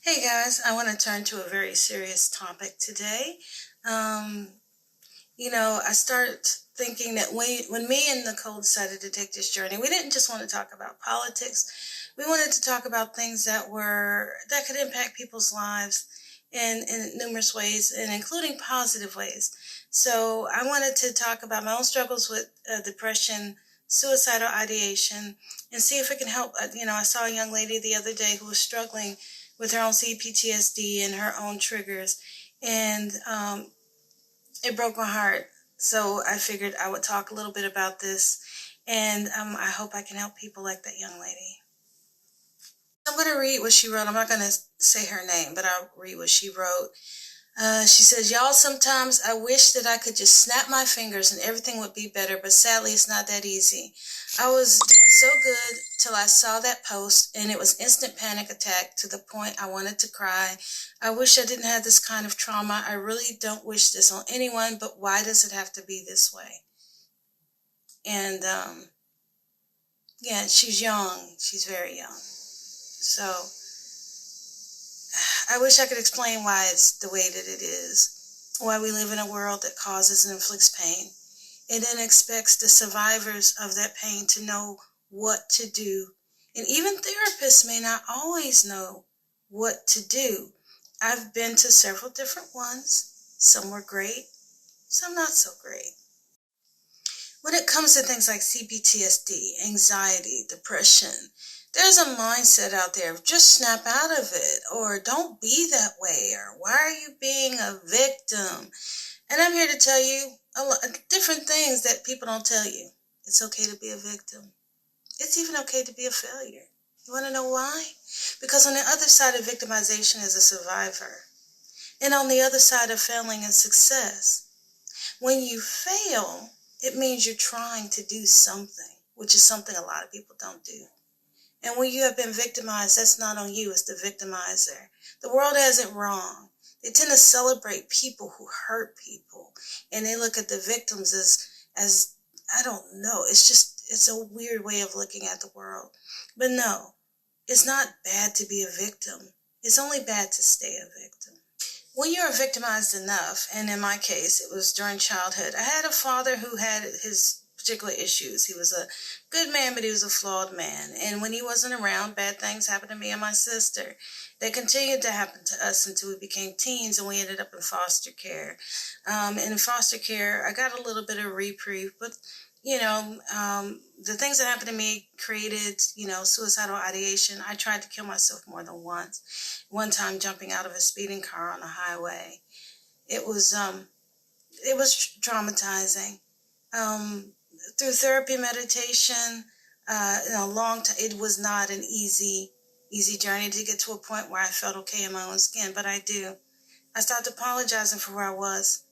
Hey guys, I want to turn to a very serious topic today. Um, I start thinking that when me and Nicole decided to take this journey, we didn't just want to talk about politics. We wanted to talk about things that could impact people's lives in numerous ways, and including positive ways. So I wanted to talk about my own struggles with depression, suicidal ideation, and see if it can help. I saw a young lady the other day who was struggling with her own CPTSD and her own triggers, and it broke my heart. So I figured I would talk a little bit about this, and I hope I can help people like that young lady. I'm going to read what she wrote. I'm not going to say her name, but I'll read what she wrote. She says, "Y'all, sometimes I wish that I could just snap my fingers and everything would be better, but sadly it's not that easy. I was doing so good till I saw that post and it was instant panic attack to the point I wanted to cry. I wish I didn't have this kind of trauma. I really don't wish this on anyone, but why does it have to be this way?" And yeah, she's young. She's very young. So I wish I could explain why it's the way that it is, why we live in a world that causes and inflicts pain, and then expects the survivors of that pain to know what to do. And even therapists may not always know what to do. I've been to several different ones. Some were great, some not so great. When it comes to things like CPTSD, anxiety, depression, there's a mindset out there of just snap out of it, or don't be that way, or why are you being a victim? And I'm here to tell you a lot different things that people don't tell you. It's okay to be a victim. It's even okay to be a failure. You want to know why? Because on the other side of victimization is a survivor. And on the other side of failing is success. When you fail, it means you're trying to do something, which is something a lot of people don't do. And when you have been victimized, that's not on you, it's the victimizer. The world has it wrong. They tend to celebrate people who hurt people, and they look at the victims as I don't know, it's a weird way of looking at the world. But no, it's not bad to be a victim. It's only bad to stay a victim. When you're victimized enough, and in my case, it was during childhood, I had a father who had his particular issues. He was a good man, but he was a flawed man. And when he wasn't around, bad things happened to me and my sister. They continued to happen to us until we became teens, and we ended up in foster care. And in foster care, I got a little bit of reprieve, but the things that happened to me created, suicidal ideation. I tried to kill myself more than once. One time jumping out of a speeding car on the highway. It was traumatizing. Through therapy, meditation, in a long time, it was not an easy journey to get to a point where I felt okay in my own skin, but I do. I stopped apologizing for where I was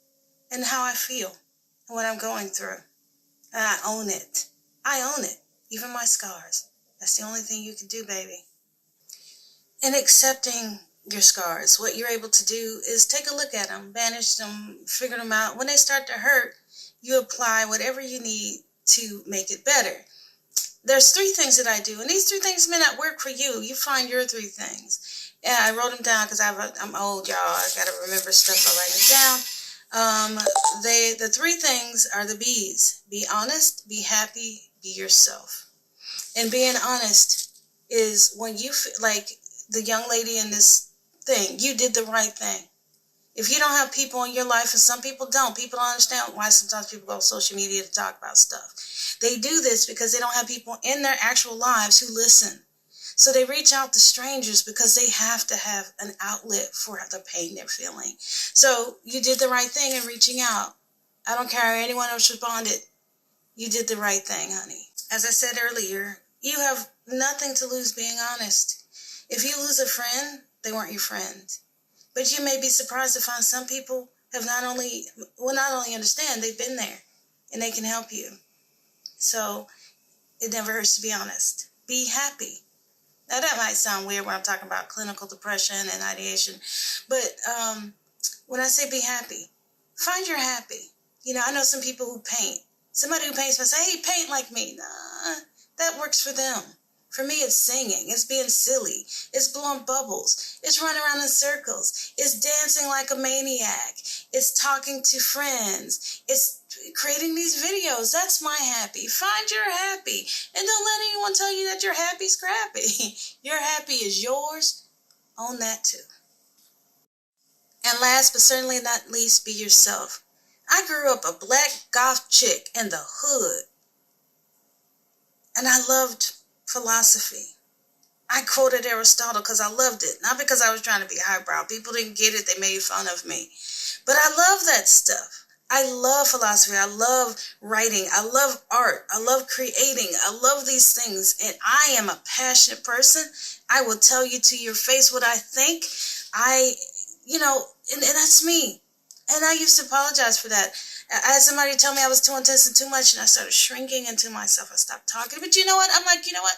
and how I feel and what I'm going through. And I own it. I own it. Even my scars. That's the only thing you can do, baby. In accepting your scars, what you're able to do is take a look at them, banish them, figure them out. When they start to hurt, you apply whatever you need to make it better. There's 3 things that I do, and these 3 things may not work for you. You find your 3 things. Yeah, I wrote them down because I'm old, y'all. I gotta remember stuff. I write it down. The 3 things are the B's. Be honest, be happy, be yourself. And being honest is when you feel like the young lady in this thing, you did the right thing. If you don't have people in your life, and some people don't understand why sometimes people go on social media to talk about stuff. They do this because they don't have people in their actual lives who listen. So they reach out to strangers because they have to have an outlet for the pain they're feeling. So you did the right thing in reaching out. I don't care how anyone else responded. You did the right thing, honey. As I said earlier, you have nothing to lose being honest. If you lose a friend, they weren't your friend. But you may be surprised to find some people have not only understand, they've been there and they can help you. So it never hurts to be honest. Be happy. Now that might sound weird when I'm talking about clinical depression and ideation, but when I say be happy, find your happy. I know some people who paint. Somebody who paints might say, hey, paint like me. Nah, that works for them. For me, it's singing, it's being silly, it's blowing bubbles, it's running around in circles, it's dancing like a maniac, it's talking to friends, it's creating these videos. That's my happy. Find your happy. And don't let anyone tell you that your happy's crappy. Your happy is yours. Own that too. And last but certainly not least, be yourself. I grew up a black goth chick in the hood, and I loved philosophy. I quoted Aristotle because I loved it, not because I was trying to be highbrow. People didn't get it, they made fun of me. But I love that stuff. I love philosophy. I love writing. I love art. I love creating. I love these things. And I am a passionate person. I will tell you to your face what I think. And that's me. And I used to apologize for that. I had somebody tell me I was too intense and too much, and I started shrinking into myself. I stopped talking. But you know what? I'm like, you know what?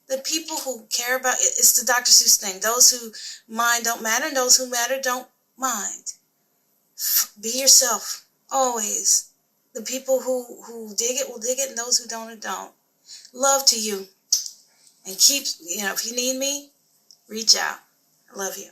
The people who care about it, it's the Dr. Seuss thing. Those who mind don't matter, and those who matter don't mind. Be yourself, always. The people who dig it will dig it, and those who don't. Love to you. And keep, if you need me, reach out. I love you.